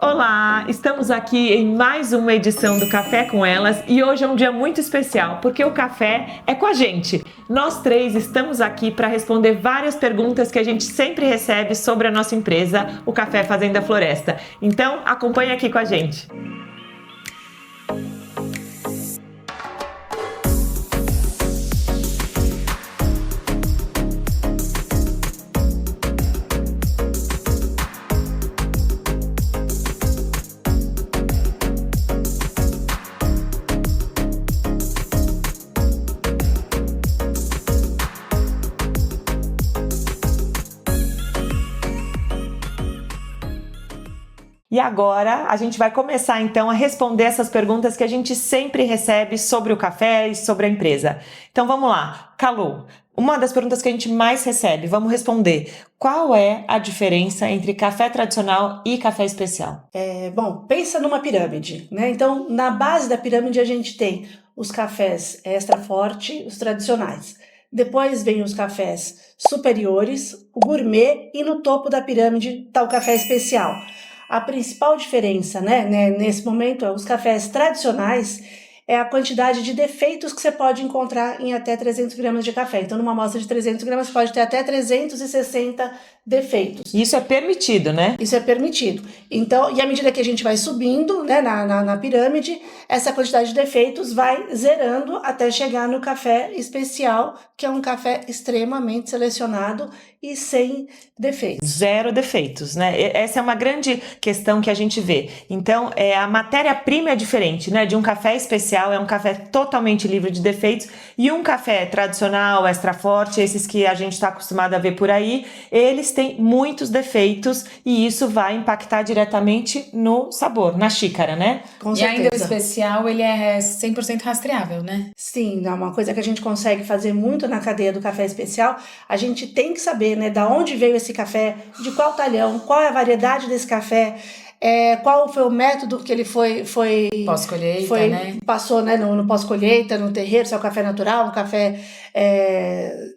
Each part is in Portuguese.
Olá, estamos aqui em mais uma edição do Café com Elas e hoje é um dia muito especial porque o café é com a gente. Nós três estamos aqui para responder várias perguntas que a gente sempre recebe sobre a nossa empresa, o Café Fazenda Floresta. Então, acompanhe aqui com a gente. E agora a gente vai começar então a responder essas perguntas que a gente sempre recebe sobre o café e sobre a empresa. Então vamos lá, Calu, uma das perguntas que a gente mais recebe, vamos responder. Qual é a diferença entre café tradicional e café especial? Bom, pensa numa pirâmide, né? Então, na base da pirâmide a gente tem os cafés extra forte, os tradicionais. Depois vem os cafés superiores, o gourmet e no topo da pirâmide está o café especial. A principal diferença, nesse momento, os cafés tradicionais é a quantidade de defeitos que você pode encontrar em até 300 gramas de café. Então, numa amostra de 300 gramas, pode ter até 360 defeitos. Isso é permitido, né? Isso é permitido. Então, e à medida que a gente vai subindo, né, na pirâmide, essa quantidade de defeitos vai zerando até chegar no café especial, que é um café extremamente selecionado e sem defeitos. Zero defeitos, né? Essa é uma grande questão que a gente vê. Então, a matéria-prima é diferente, né? De um café especial, é um café totalmente livre de defeitos, e um café tradicional, extra forte, esses que a gente está acostumado a ver por aí, eles têm muitos defeitos e isso vai impactar diretamente no sabor, na xícara, né? Com certeza. E ainda o especial, ele é 100% rastreável, né? Sim, é uma coisa que a gente consegue fazer muito na cadeia do café especial. A gente tem que saber, né, da onde veio esse café, de qual talhão, qual é a variedade desse café, qual foi o método que ele foi pós-colheita, né? Passou, né, no pós-colheita, no terreiro, se é um café natural, um café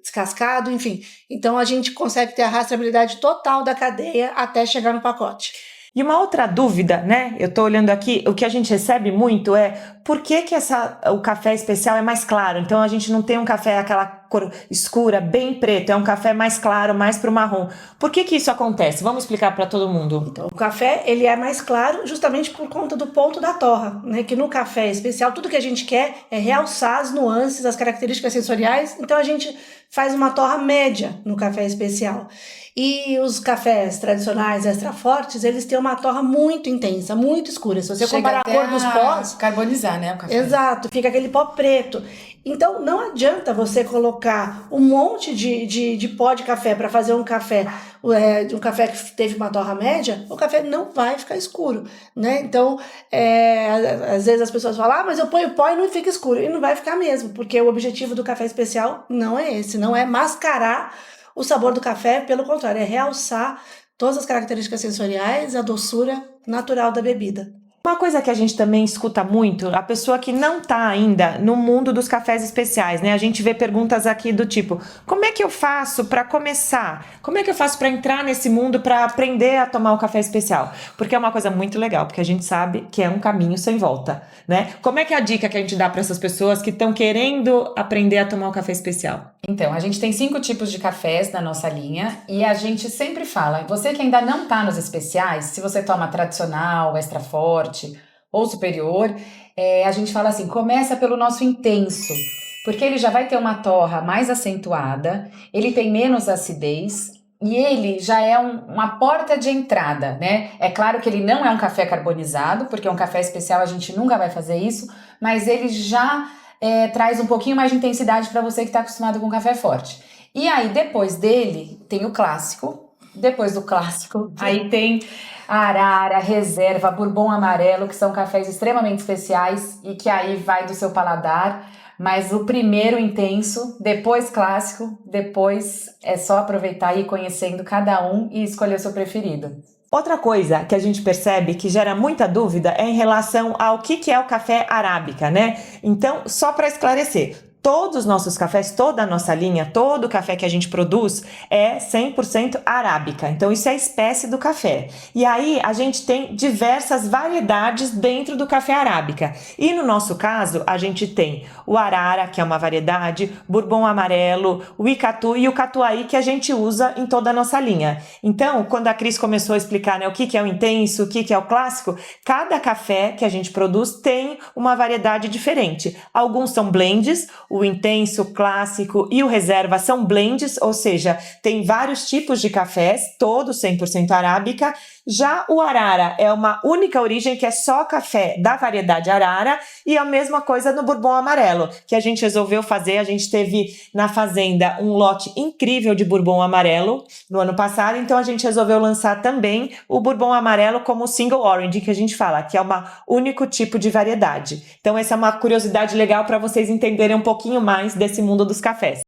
descascado, enfim. Então a gente consegue ter a rastreabilidade total da cadeia até chegar no pacote. E uma outra dúvida, né? Eu tô olhando aqui, o que a gente recebe muito é por que o café especial é mais claro? Então a gente não tem um café aquela cor escura, bem preto, é um café mais claro, mais pro marrom. Por que isso acontece? Vamos explicar para todo mundo. Então, o café, ele é mais claro justamente por conta do ponto da torra, né? Que no café especial, tudo que a gente quer é realçar as nuances, as características sensoriais, então a gente faz uma torra média no café especial. E os cafés tradicionais extra fortes, eles têm uma torra muito intensa, muito escura. Se você comparar a cor dos pós... carbonizar, né, o café. Exato, fica aquele pó preto. Então, não adianta você colocar um monte de pó de café para fazer um café que teve uma torra média, o café não vai ficar escuro, né? Então, às vezes as pessoas falam, mas eu ponho pó e não fica escuro. E não vai ficar mesmo, porque o objetivo do café especial não é esse, não é mascarar o sabor do café, pelo contrário, é realçar todas as características sensoriais, a doçura natural da bebida. Uma coisa que a gente também escuta muito, a pessoa que não está ainda no mundo dos cafés especiais, né? A gente vê perguntas aqui do tipo, como é que eu faço para começar? Como é que eu faço para entrar nesse mundo, para aprender a tomar o café especial? Porque é uma coisa muito legal, porque a gente sabe que é um caminho sem volta, né? Como é que é a dica que a gente dá para essas pessoas que estão querendo aprender a tomar o café especial? Então, a gente tem 5 tipos de cafés na nossa linha e a gente sempre fala, você que ainda não está nos especiais, se você toma tradicional, extra forte ou superior, a gente fala assim, começa pelo nosso intenso, porque ele já vai ter uma torra mais acentuada, ele tem menos acidez e ele já é uma porta de entrada, né? É claro que ele não é um café carbonizado, porque um café especial a gente nunca vai fazer isso, mas ele já traz um pouquinho mais de intensidade para você que está acostumado com café forte. E aí, depois dele, tem o clássico. Depois do clássico, aí tem a Arara, Reserva, Bourbon Amarelo, que são cafés extremamente especiais e que aí vai do seu paladar. Mas o primeiro intenso, depois clássico, depois é só aproveitar e ir conhecendo cada um e escolher o seu preferido. Outra coisa que a gente percebe que gera muita dúvida é em relação ao que é o café arábica, né? Então, só para esclarecer, todos os nossos cafés, toda a nossa linha, todo o café que a gente produz é 100% arábica. Então, isso é a espécie do café. E aí, a gente tem diversas variedades dentro do café arábica. E no nosso caso, a gente tem o arara, que é uma variedade, bourbon amarelo, o icatu e o catuai, que a gente usa em toda a nossa linha. Então, quando a Cris começou a explicar, né, o que é o intenso, o que é o clássico, cada café que a gente produz tem uma variedade diferente. Alguns são blends, o intenso, o clássico e o reserva são blends, ou seja, tem vários tipos de cafés, todos 100% arábica. Já o arara é uma única origem, que é só café da variedade arara, e a mesma coisa no bourbon amarelo, que a gente resolveu fazer. A gente teve na fazenda um lote incrível de bourbon amarelo no ano passado, então a gente resolveu lançar também o bourbon amarelo como single origin, que a gente fala, que é um único tipo de variedade. Então essa é uma curiosidade legal para vocês entenderem um pouquinho mais desse mundo dos cafés.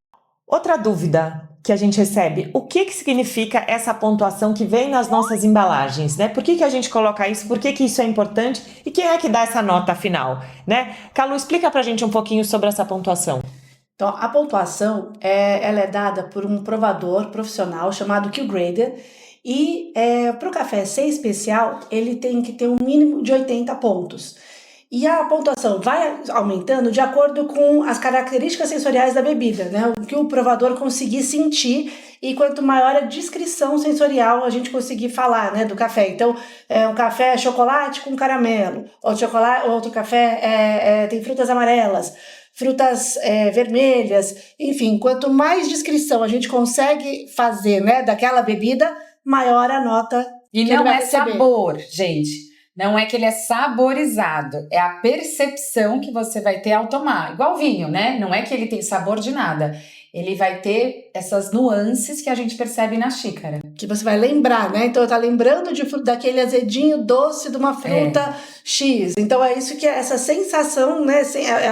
Outra dúvida que a gente recebe: o que significa essa pontuação que vem nas nossas embalagens, né? Por que a gente coloca isso? Por que isso é importante? E quem é que dá essa nota final, né? Calu, explica pra gente um pouquinho sobre essa pontuação. Então, a pontuação ela é dada por um provador profissional chamado Q-Grader, e para o café ser especial, ele tem que ter um mínimo de 80 pontos. E a pontuação vai aumentando de acordo com as características sensoriais da bebida, né? O que o provador conseguir sentir, e quanto maior a descrição sensorial a gente conseguir falar, né, do café. Então, um café chocolate com caramelo, outro café tem frutas amarelas, frutas vermelhas, enfim, quanto mais descrição a gente consegue fazer, né, daquela bebida, maior a nota e que ele vai não é receber. Sabor, gente. Não é que ele é saborizado, é a percepção que você vai ter ao tomar. Igual vinho, né? Não é que ele tem sabor de nada. Ele vai ter essas nuances que a gente percebe na xícara. Que você vai lembrar, né? Então, tá lembrando daquele azedinho doce de uma fruta X. Então, é isso que é essa sensação, né?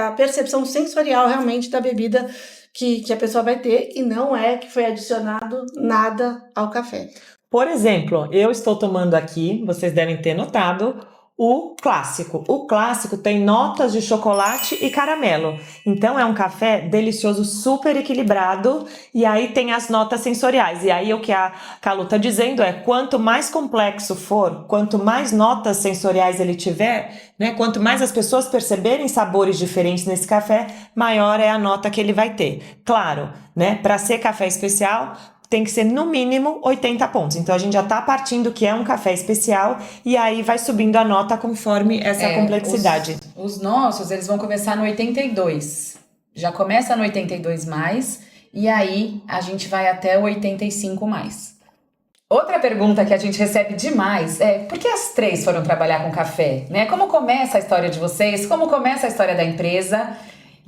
A percepção sensorial realmente da bebida que a pessoa vai ter, e não é que foi adicionado nada ao café. Por exemplo, eu estou tomando aqui, vocês devem ter notado, o clássico. O clássico tem notas de chocolate e caramelo. Então é um café delicioso, super equilibrado, e aí tem as notas sensoriais. E aí o que a Calu está dizendo é: quanto mais complexo for, quanto mais notas sensoriais ele tiver, né, quanto mais as pessoas perceberem sabores diferentes nesse café, maior é a nota que ele vai ter. Claro, né, para ser café especial, tem que ser no mínimo 80 pontos. Então a gente já está partindo que é um café especial, e aí vai subindo a nota conforme essa complexidade. Os nossos, eles vão começar no 82. Já começa no 82 mais, e aí a gente vai até o 85 mais. Outra pergunta que a gente recebe demais é: por que as três foram trabalhar com café? Né? Como começa a história de vocês? Como começa a história da empresa?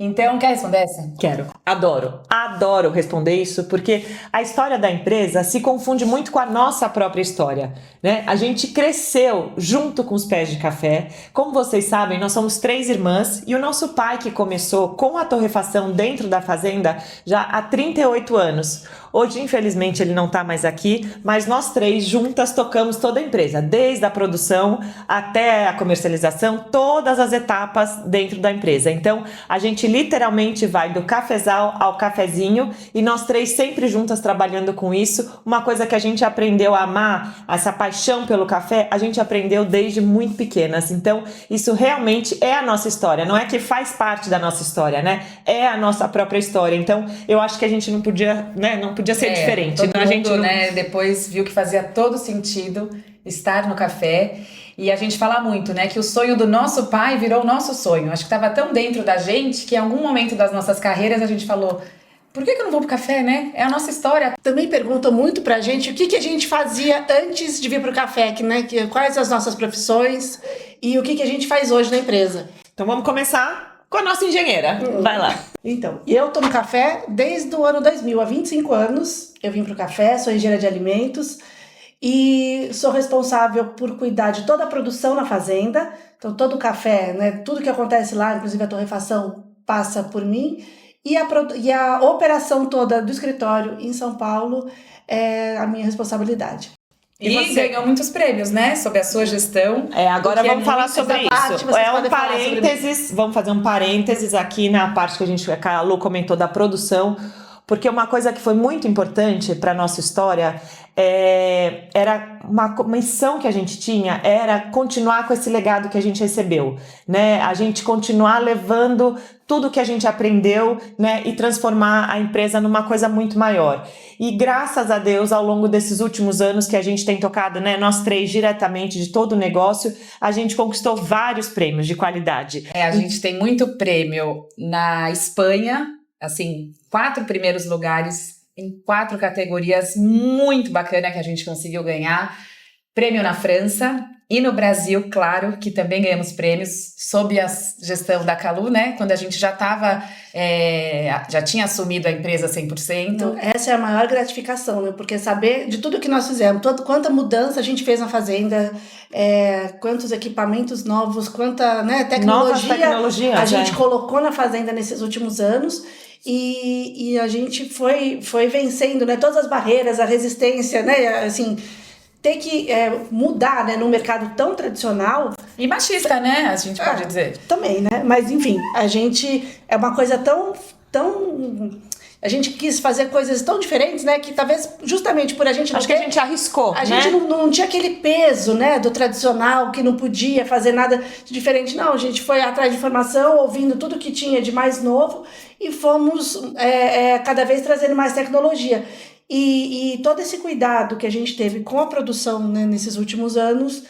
Então, quer responder essa? Quero. Adoro responder isso, porque a história da empresa se confunde muito com a nossa própria história, né? A gente cresceu junto com os pés de café. Como vocês sabem, nós somos 3 irmãs, e o nosso pai, que começou com a torrefação dentro da fazenda já há 38 anos. Hoje, infelizmente, ele não está mais aqui, mas nós 3 juntas tocamos toda a empresa, desde a produção até a comercialização, todas as etapas dentro da empresa. Então, a gente literalmente vai do cafezal ao cafezinho, e nós 3 sempre juntas trabalhando com isso. Uma coisa que a gente aprendeu a amar, essa paixão pelo café, a gente aprendeu desde muito pequenas. Então, isso realmente é a nossa história. Não é que faz parte da nossa história, né? É a nossa própria história. Então, eu acho que a gente não podia, né? Não podia ser diferente. Todo Então, mundo, a gente né, depois viu que fazia todo sentido estar no café. E a gente fala muito, né, que o sonho do nosso pai virou o nosso sonho. Acho que estava tão dentro da gente que em algum momento das nossas carreiras a gente falou: por que eu não vou pro café, né? É a nossa história. Também perguntam muito pra gente o que a gente fazia antes de vir pro café, né? Quais as nossas profissões e o que a gente faz hoje na empresa. Então vamos começar com a nossa engenheira. Vai lá. Então, eu tomo café desde o ano 2000, há 25 anos. Eu vim pro café, sou engenheira de alimentos e sou responsável por cuidar de toda a produção na fazenda. Então, todo o café, né? Tudo que acontece lá, inclusive a torrefação, passa por mim. E a operação toda do escritório em São Paulo é a minha responsabilidade. E você ganhou muitos prêmios, né? Sob a sua gestão. Agora O que vamos falar sobre essa parte isso. vocês É um podem falar sobre parênteses, vamos fazer um parênteses aqui na parte que a Lu comentou da produção, porque uma coisa que foi muito importante para nossa história era uma missão que a gente tinha, era continuar com esse legado que a gente recebeu, né? A gente continuar levando tudo que a gente aprendeu, né? E transformar a empresa numa coisa muito maior. E graças a Deus, ao longo desses últimos anos que a gente tem tocado, né? Nós três diretamente de todo o negócio, a gente conquistou vários prêmios de qualidade. A gente tem muito prêmio na Espanha, assim, 4 primeiros lugares em 4 categorias muito bacana que a gente conseguiu ganhar. Prêmio na França e no Brasil, claro, que também ganhamos prêmios sob a gestão da Calu, né? Quando a gente já estava, já tinha assumido a empresa 100%. Então, essa é a maior gratificação, né? Porque saber de tudo que nós fizemos, quanta mudança a gente fez na fazenda, quantos equipamentos novos, quanta, né, tecnologia a gente colocou na fazenda nesses últimos anos. E a gente foi vencendo, né, todas as barreiras, a resistência, né, assim, ter que mudar, né, num mercado tão tradicional. E machista, né, a gente pode dizer. Também, né, mas enfim, a gente é uma coisa tão a gente quis fazer coisas tão diferentes, né, que talvez justamente por a gente não Acho que a gente arriscou, a gente não tinha aquele peso, né, do tradicional, que não podia fazer nada de diferente. Não, a gente foi atrás de informação, ouvindo tudo que tinha de mais novo e fomos cada vez trazendo mais tecnologia. E todo esse cuidado que a gente teve com a produção, né, nesses últimos anos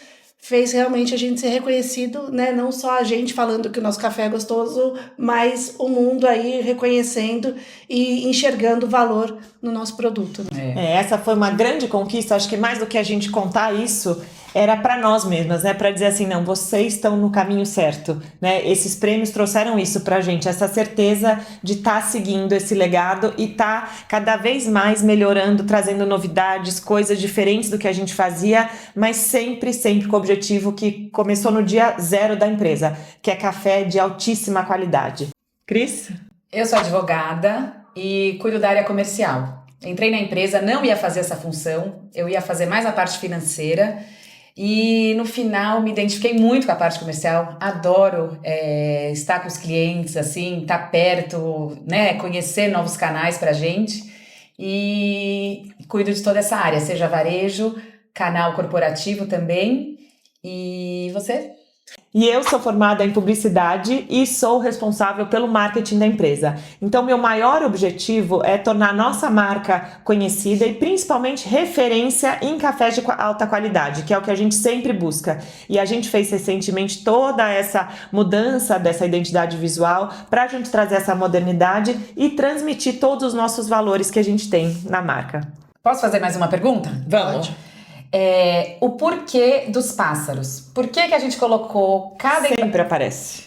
fez realmente a gente ser reconhecido, né? Não só a gente falando que o nosso café é gostoso, mas o mundo aí reconhecendo e enxergando o valor no nosso produto. Né? Essa foi uma grande conquista. Acho que mais do que a gente contar isso, era para nós mesmas, né? Para dizer assim, não, vocês estão no caminho certo, né? Esses prêmios trouxeram isso pra gente, essa certeza de estar seguindo esse legado e estar cada vez mais melhorando, trazendo novidades, coisas diferentes do que a gente fazia, mas sempre com o objetivo que começou no dia 0 da empresa, que é café de altíssima qualidade. Cris? Eu sou advogada e cuido da área comercial. Entrei na empresa, não ia fazer essa função, eu ia fazer mais a parte financeira. E no final me identifiquei muito com a parte comercial, adoro estar com os clientes, assim, estar perto, né, conhecer novos canais pra gente e cuido de toda essa área, seja varejo, canal corporativo também. E você? E eu sou formada em publicidade e sou responsável pelo marketing da empresa. Então, meu maior objetivo é tornar nossa marca conhecida e principalmente referência em cafés de alta qualidade, que é o que a gente sempre busca. E a gente fez recentemente toda essa mudança dessa identidade visual para a gente trazer essa modernidade e transmitir todos os nossos valores que a gente tem na marca. Posso fazer mais uma pergunta? Vamos. O porquê dos pássaros. Por que a gente colocou cada... Sempre aparece.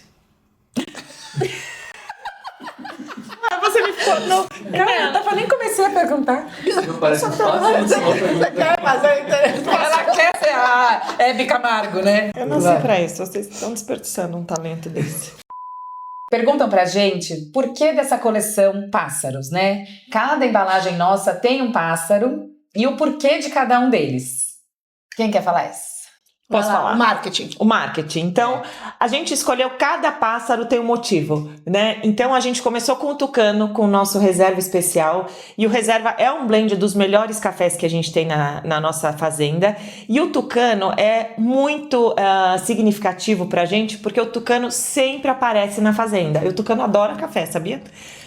Você me ficou... Não, eu nem comecei a perguntar. Parece fácil Você quer fazer interessante? Ela quer ser a Hebe Camargo, né? eu não sei pra isso. Vocês estão desperdiçando um talento desse. Perguntam pra gente por que dessa coleção pássaros, né? Cada embalagem nossa tem um pássaro e o porquê de cada um deles. Quem quer falar isso? Posso falar? O marketing. O marketing. Então, a gente escolheu, cada pássaro tem um motivo, né? Então, a gente começou com o Tucano, com o nosso reserva especial. E o reserva é um blend dos melhores cafés que a gente tem na nossa fazenda. E o Tucano é muito significativo pra gente, porque o Tucano sempre aparece na fazenda. E o Tucano adora café, sabia?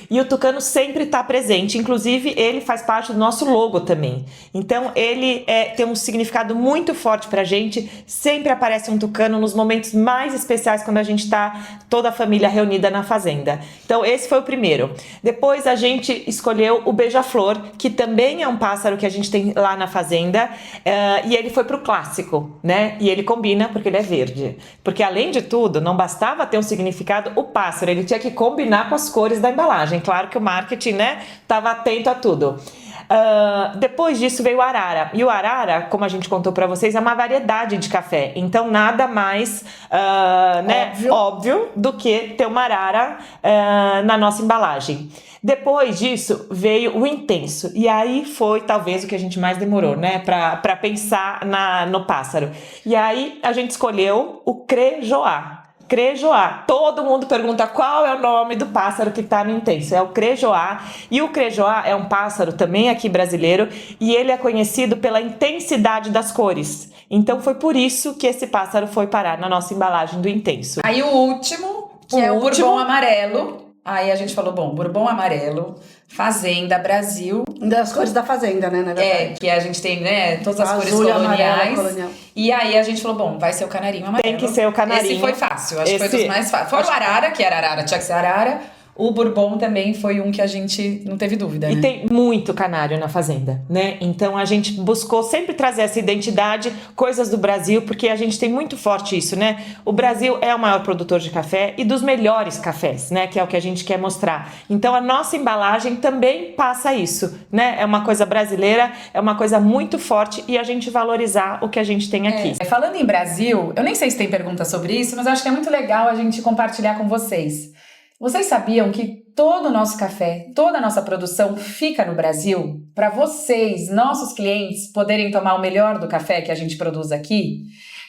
E o Tucano sempre está presente, inclusive ele faz parte do nosso logo também. Então ele tem um significado muito forte pra gente, sempre aparece um Tucano nos momentos mais especiais quando a gente está toda a família reunida na fazenda. Então esse foi o primeiro. Depois a gente escolheu o beija-flor, que também é um pássaro que a gente tem lá na fazenda, e ele foi pro clássico, né? E ele combina porque ele é verde. Porque além de tudo, não bastava ter um significado, o pássaro, ele tinha que combinar com as cores da embalagem. Claro que o marketing, né, estava atento a tudo. Depois disso veio o arara. E o arara, como a gente contou para vocês, é uma variedade de café. Então nada mais óbvio do que ter uma arara na nossa embalagem. Depois disso veio o intenso. E aí foi talvez o que a gente mais demorou, né? Para pensar no pássaro. E aí a gente escolheu o Crejoá. Crejoá. Todo mundo pergunta qual é o nome do pássaro que está no intenso. É o Crejoá. E o Crejoá é um pássaro também aqui brasileiro e ele é conhecido pela intensidade das cores. Então foi por isso que esse pássaro foi parar na nossa embalagem do intenso. Aí o último, que é o Bourbon amarelo. Aí a gente falou, Bourbon amarelo, Fazenda, Brasil. Das cores da Fazenda, né, na verdade. Que a gente tem, né, todas as cores Azul e coloniais. amarelo, colonial. E aí a gente falou, vai ser o canarinho amarelo. Tem que ser o canarinho. Esse foi fácil, acho que foi dos mais fáceis. Foi o arara, que era arara, tinha que ser arara. O Bourbon também foi um que a gente não teve dúvida, né? E tem muito canário na fazenda, né? Então a gente buscou sempre trazer essa identidade, coisas do Brasil, porque a gente tem muito forte isso, né? O Brasil é o maior produtor de café e dos melhores cafés, né? Que é o que a gente quer mostrar. Então a nossa embalagem também passa isso, né? É uma coisa brasileira, é uma coisa muito forte e a gente valorizar o que a gente tem aqui. Falando em Brasil, eu nem sei se tem pergunta sobre isso, mas eu acho que é muito legal a gente compartilhar com vocês. Vocês sabiam que todo o nosso café, toda a nossa produção fica no Brasil? Para vocês, nossos clientes, poderem tomar o melhor do café que a gente produz aqui?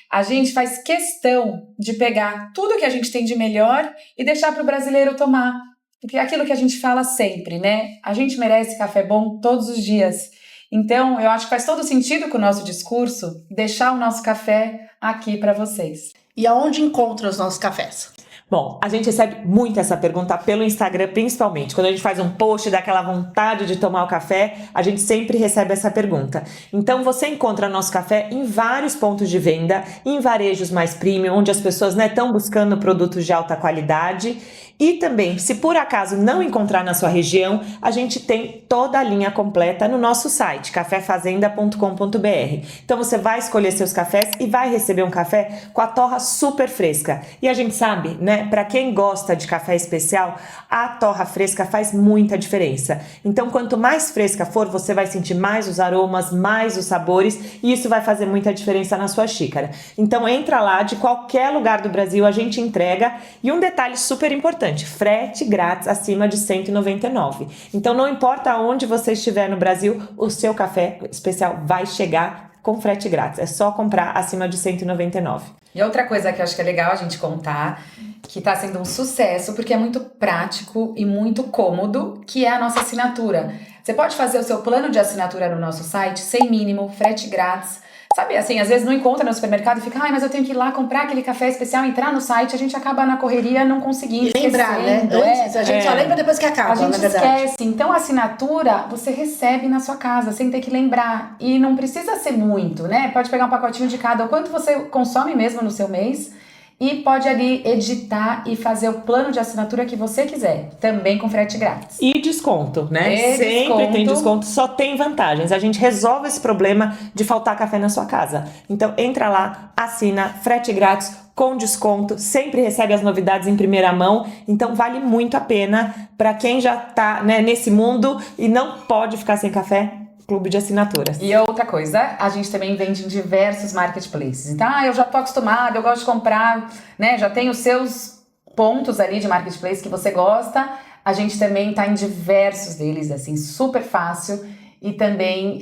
A gente faz questão de pegar tudo que a gente tem de melhor e deixar para o brasileiro tomar. Porque é aquilo que a gente fala sempre, né? A gente merece café bom todos os dias. Então, eu acho que faz todo sentido com o nosso discurso deixar o nosso café aqui para vocês. E aonde encontra os nossos cafés? Bom, a gente recebe muito essa pergunta pelo Instagram, principalmente. Quando a gente faz um post daquela vontade de tomar o café, a gente sempre recebe essa pergunta. Então, você encontra nosso café em vários pontos de venda, em varejos mais premium, onde as pessoas estão buscando produtos de alta qualidade. E também, se por acaso não encontrar na sua região, a gente tem toda a linha completa no nosso site, cafefazenda.com.br. Então você vai escolher seus cafés e vai receber um café com a torra super fresca. E a gente sabe, né, para quem gosta de café especial, a torra fresca faz muita diferença. Então quanto mais fresca for, você vai sentir mais os aromas, mais os sabores, e isso vai fazer muita diferença na sua xícara. Então entra lá, de qualquer lugar do Brasil a gente entrega. E um detalhe super importante, frete grátis acima de R$199. Então não importa onde você estiver no Brasil, o seu café especial vai chegar com frete grátis. É só comprar acima de R$199. E outra coisa que eu acho que é legal a gente contar, que está sendo um sucesso, porque é muito prático e muito cômodo, que é a nossa assinatura. Você pode fazer o seu plano de assinatura no nosso site, sem mínimo, frete grátis. Sabe, assim, às vezes não encontra no supermercado e fica, mas eu tenho que ir lá comprar aquele café especial, entrar no site, a gente acaba na correria não conseguindo. E lembrar, né? Antes, a gente só lembra depois que acaba, a gente na verdade. esquece. Então, a assinatura você recebe na sua casa, sem ter que lembrar. E não precisa ser muito, né? Pode pegar um pacotinho de cada, o quanto você consome mesmo no seu mês. E pode ali editar e fazer o plano de assinatura que você quiser, também com frete grátis. E desconto, né? Sempre tem desconto, só tem vantagens. A gente resolve esse problema de faltar café na sua casa. Então entra lá, assina, frete grátis, com desconto, sempre recebe as novidades em primeira mão. Então vale muito a pena para quem já tá, né, nesse mundo e não pode ficar sem café. Clube de assinaturas. E outra coisa, a gente também vende em diversos marketplaces. Então, eu já tô acostumada, eu gosto de comprar, né? Já tem os seus pontos ali de marketplace que você gosta. A gente também tá em diversos deles, assim, super fácil. E também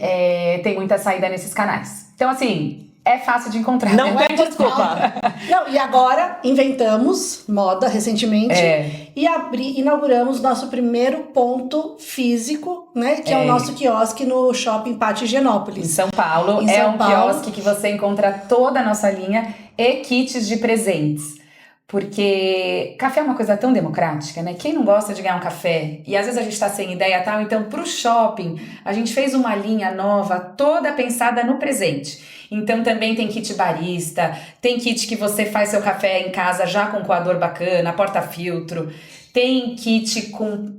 tem muita saída nesses canais. Então, assim, é fácil de encontrar. Não tem desculpa. Não, e agora inventamos moda recentemente e inauguramos nosso primeiro ponto físico, né? Que é o nosso quiosque no Shopping Pátio Higienópolis. Em São Paulo. Quiosque que você encontra toda a nossa linha e kits de presentes. Porque café é uma coisa tão democrática, né? Quem não gosta de ganhar um café? E às vezes a gente tá sem ideia e tal. Então, pro shopping, a gente fez uma linha nova, toda pensada no presente. Então, também tem kit barista, tem kit que você faz seu café em casa já com coador bacana, porta-filtro. Tem kit com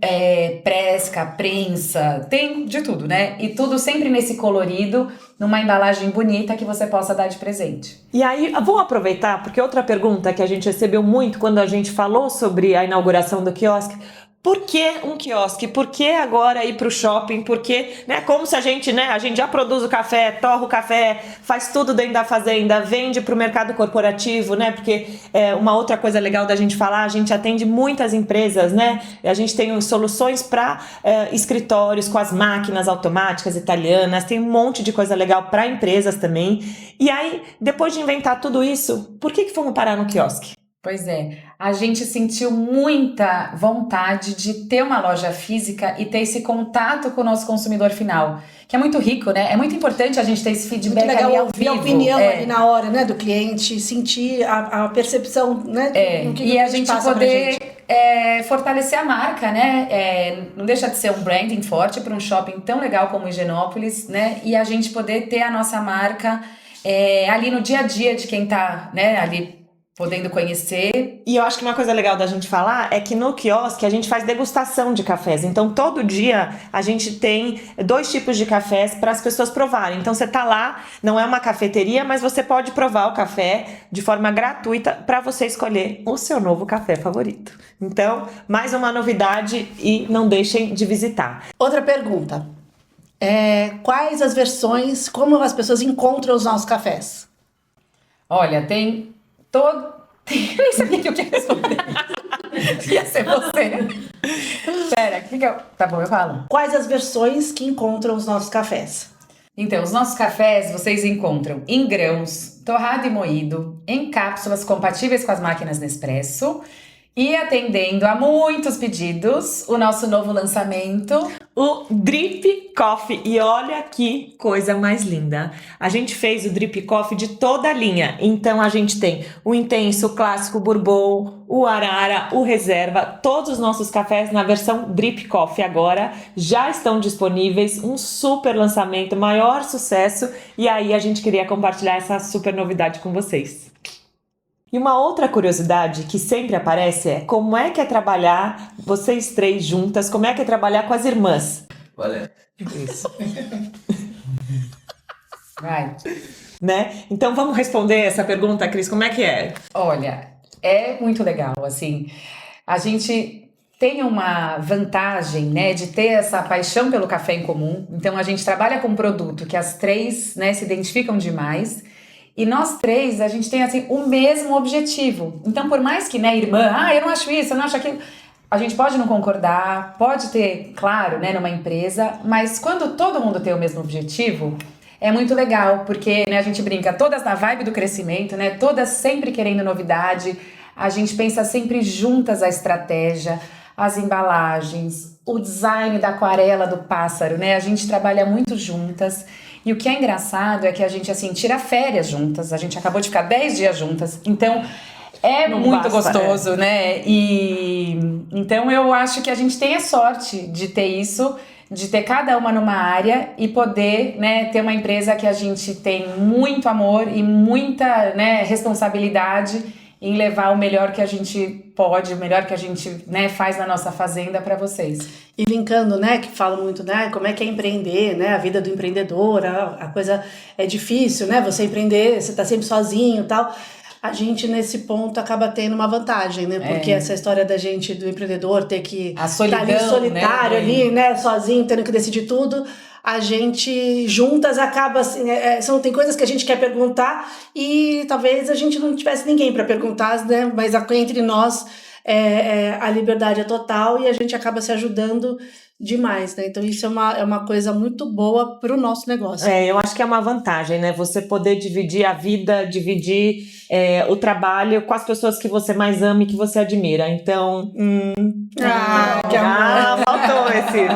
presca, prensa, tem de tudo, né? E tudo sempre nesse colorido, numa embalagem bonita que você possa dar de presente. E aí, vamos aproveitar, porque outra pergunta que a gente recebeu muito quando a gente falou sobre a inauguração do quiosque, Por que um quiosque? Por que agora ir para o shopping? Porque, né, como se a gente já produz o café, torra o café, faz tudo dentro da fazenda, vende para o mercado corporativo, né? Porque uma outra coisa legal da gente falar, a gente atende muitas empresas, né? A gente tem soluções para escritórios com as máquinas automáticas italianas, tem um monte de coisa legal para empresas também. E aí, depois de inventar tudo isso, por que fomos parar no quiosque? Pois é, a gente sentiu muita vontade de ter uma loja física e ter esse contato com o nosso consumidor final, que é muito rico, né? É muito importante a gente ter esse feedback muito legal ali ao ouvir vivo. a opinião ali na hora, né, do cliente, sentir a percepção, né, do que e o a gente passa poder pra gente. fortalecer a marca, né? Não deixa de ser um branding forte para um shopping tão legal como Higienópolis, né? E a gente poder ter a nossa marca ali no dia a dia de quem tá, né, ali podendo conhecer. E eu acho que uma coisa legal da gente falar é que no quiosque a gente faz degustação de cafés. Então, todo dia a gente tem 2 tipos de cafés para as pessoas provarem. Então, você tá lá, não é uma cafeteria, mas você pode provar o café de forma gratuita para você escolher o seu novo café favorito. Então, mais uma novidade e não deixem de visitar. Outra pergunta. Quais as versões, como as pessoas encontram os nossos cafés? Olha, tem todo... Eu nem sabia que eu ia responder. Ia ser você. Pera, o que eu... Tá bom, eu falo. Quais as versões que encontram os nossos cafés? Então, os nossos cafés vocês encontram em grãos, torrado e moído, em cápsulas compatíveis com as máquinas Nespresso e atendendo a muitos pedidos, o nosso novo lançamento, o Drip Coffee. E olha que coisa mais linda. A gente fez o Drip Coffee de toda a linha. Então a gente tem o intenso, o clássico, o bourbon, o arara, o reserva. Todos os nossos cafés na versão Drip Coffee agora já estão disponíveis. Um super lançamento, maior sucesso. E aí a gente queria compartilhar essa super novidade com vocês. E uma outra curiosidade que sempre aparece é como é que é trabalhar vocês 3 juntas, como é que é trabalhar com as irmãs? Olha. Isso. vai. Né? Então vamos responder essa pergunta, Cris, como é que é? Olha, é muito legal, assim, a gente tem uma vantagem, né, de ter essa paixão pelo café em comum, então a gente trabalha com um produto que as 3, né, se identificam demais. E nós 3, a gente tem, assim, o mesmo objetivo. Então, por mais que, né, irmã, eu não acho isso, eu não acho aquilo... A gente pode não concordar, pode ter, claro, né, numa empresa, mas quando todo mundo tem o mesmo objetivo, é muito legal, porque, né, a gente brinca, todas na vibe do crescimento, né, todas sempre querendo novidade, a gente pensa sempre juntas a estratégia, as embalagens, o design da aquarela do pássaro, né, a gente trabalha muito juntas. E o que é engraçado é que a gente, assim, tira férias juntas. A gente acabou de ficar 10 dias juntas. Então, Não muito basta, gostoso, né? E então, eu acho que a gente tem a sorte de ter isso, de ter cada uma numa área e poder, né, ter uma empresa que a gente tem muito amor e muita, né, responsabilidade em levar o melhor que a gente pode, o melhor que a gente, né, faz na nossa fazenda para vocês. E linkando, né, que falam muito, né, como é que é empreender, né, a vida do empreendedor, a coisa é difícil, né, você empreender, você tá sempre sozinho e tal. A gente, nesse ponto, acaba tendo uma vantagem, né, porque essa história da gente, do empreendedor, ter que solidão, estar ali solitário, né, ali, né, sozinho, tendo que decidir tudo, a gente juntas acaba assim, tem coisas que a gente quer perguntar e talvez a gente não tivesse ninguém para perguntar, né? Mas entre nós a liberdade é total e a gente acaba se ajudando demais, né? Então isso é uma coisa muito boa para o nosso negócio. Eu acho que é uma vantagem, né? Você poder dividir a vida, dividir o trabalho com as pessoas que você mais ama e que você admira. Então, que amor. faltou esse.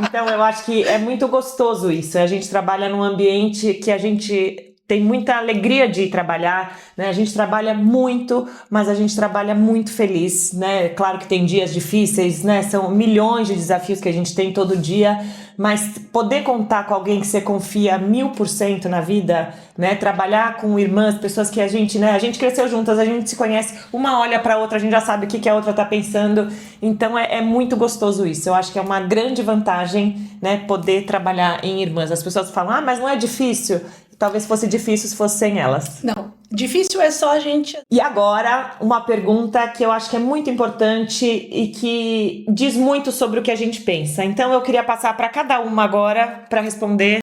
Então, eu acho que é muito gostoso isso. A gente trabalha num ambiente que a gente tem muita alegria de ir trabalhar, né? A gente trabalha muito, mas a gente trabalha muito feliz, né? Claro que tem dias difíceis, né? São milhões de desafios que a gente tem todo dia, mas poder contar com alguém que você confia 1000% na vida, né? Trabalhar com irmãs, pessoas que a gente, né? A gente cresceu juntas, a gente se conhece, uma olha pra outra, a gente já sabe o que a outra tá pensando, então é muito gostoso isso. Eu acho que é uma grande vantagem, né? Poder trabalhar em irmãs. As pessoas falam, mas não é difícil? talvez fosse difícil se fosse sem elas. Não, difícil é só a gente... E agora, uma pergunta que eu acho que é muito importante e que diz muito sobre o que a gente pensa. Então, eu queria passar para cada uma agora para responder.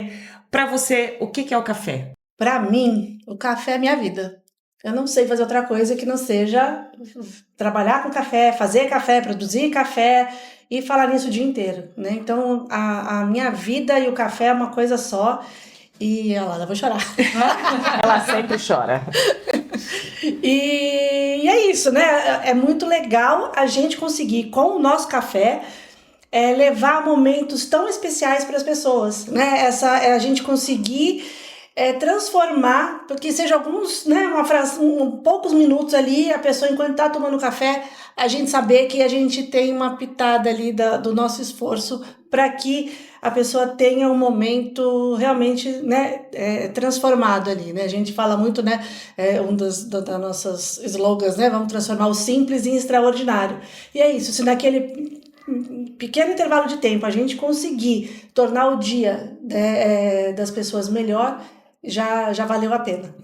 Para você, o que é o café? Para mim, o café é minha vida. Eu não sei fazer outra coisa que não seja trabalhar com café, fazer café, produzir café e falar nisso o dia inteiro, né? Então, a minha vida e o café é uma coisa só. E olha lá, eu vou chorar. Ela sempre chora. E é isso, né? É muito legal a gente conseguir, com o nosso café, levar momentos tão especiais para as pessoas, né? A gente conseguir transformar, porque seja alguns, né, poucos minutos ali, a pessoa, enquanto está tomando café, a gente saber que a gente tem uma pitada ali do nosso esforço para que a pessoa tenha um momento realmente, né, transformado ali, né? A gente fala muito, né, das nossas slogans, né? Vamos transformar o simples em extraordinário. E é isso, se naquele pequeno intervalo de tempo a gente conseguir tornar o dia das pessoas melhor, já valeu a pena.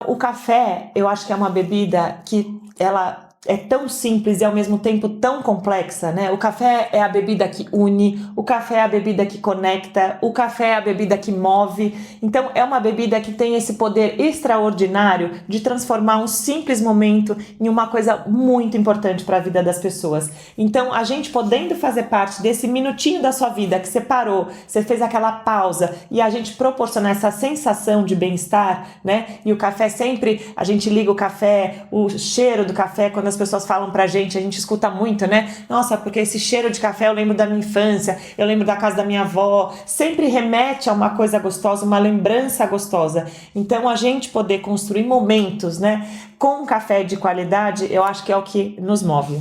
O café, eu acho que é uma bebida que ela é tão simples e ao mesmo tempo tão complexa, né? O café é a bebida que une, o café é a bebida que conecta, o café é a bebida que move. Então é uma bebida que tem esse poder extraordinário de transformar um simples momento em uma coisa muito importante para a vida das pessoas. Então a gente podendo fazer parte desse minutinho da sua vida que você parou, você fez aquela pausa e a gente proporcionar essa sensação de bem-estar, né? E o café sempre, a gente liga o café, o cheiro do café, quando as pessoas falam pra gente, a gente escuta muito, né? Nossa, porque esse cheiro de café eu lembro da minha infância, eu lembro da casa da minha avó, sempre remete a uma coisa gostosa, uma lembrança gostosa. Então a gente poder construir momentos, né, com um café de qualidade, eu acho que é o que nos move.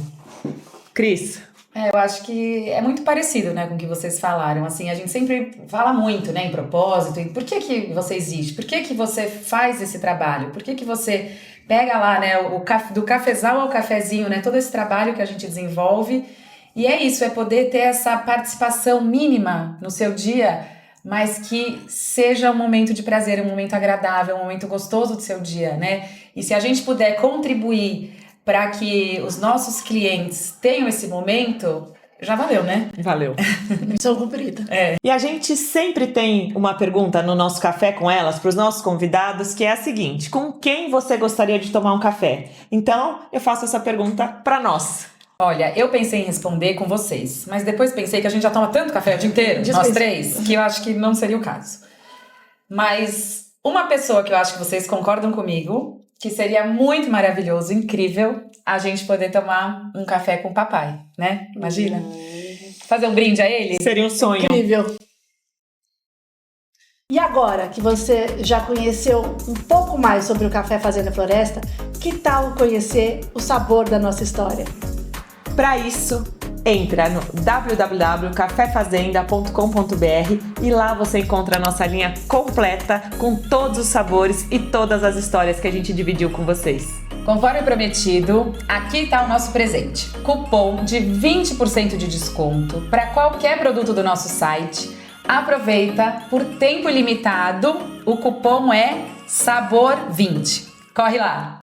Cris? Eu acho que é muito parecido, né, com o que vocês falaram. Assim, a gente sempre fala muito, né, em propósito. Por que você existe? Por que você faz esse trabalho? Por que você pega lá, né, do cafezal ao cafezinho, né, todo esse trabalho que a gente desenvolve. E é isso, é poder ter essa participação mínima no seu dia, mas que seja um momento de prazer, um momento agradável, um momento gostoso do seu dia, né? E se a gente puder contribuir para que os nossos clientes tenham esse momento, já valeu, né? Valeu. Missão cumprida. E a gente sempre tem uma pergunta no nosso Café com Elas para os nossos convidados, que é a seguinte: com quem você gostaria de tomar um café? Então, eu faço essa pergunta para nós. Olha, eu pensei em responder com vocês, mas depois pensei que a gente já toma tanto café o dia inteiro, nós três, que eu acho que não seria o caso. Mas uma pessoa que eu acho que vocês concordam comigo, que seria muito maravilhoso, incrível, a gente poder tomar um café com o papai, né? Imagina? Fazer um brinde a ele? Seria um sonho. Incrível. E agora que você já conheceu um pouco mais sobre o Café Fazenda Floresta, que tal conhecer o sabor da nossa história? Para isso, entra no www.cafefazenda.com.br e lá você encontra a nossa linha completa com todos os sabores e todas as histórias que a gente dividiu com vocês. Conforme prometido, aqui está o nosso presente. Cupom de 20% de desconto para qualquer produto do nosso site. Aproveita por tempo limitado. O cupom é SABOR20. Corre lá!